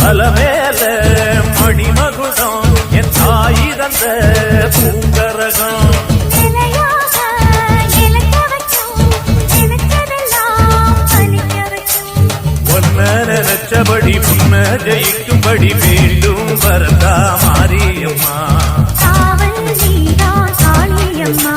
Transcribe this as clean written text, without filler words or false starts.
அலமேல மணிமகுடம் என் தாய் தந்த பூங்கரகம் நினைச்சபடி புன்ன ஜெயிக்கும்படி வேண்டும் வரதா மாரியம்மா காவல் நீதான் காளியம்மா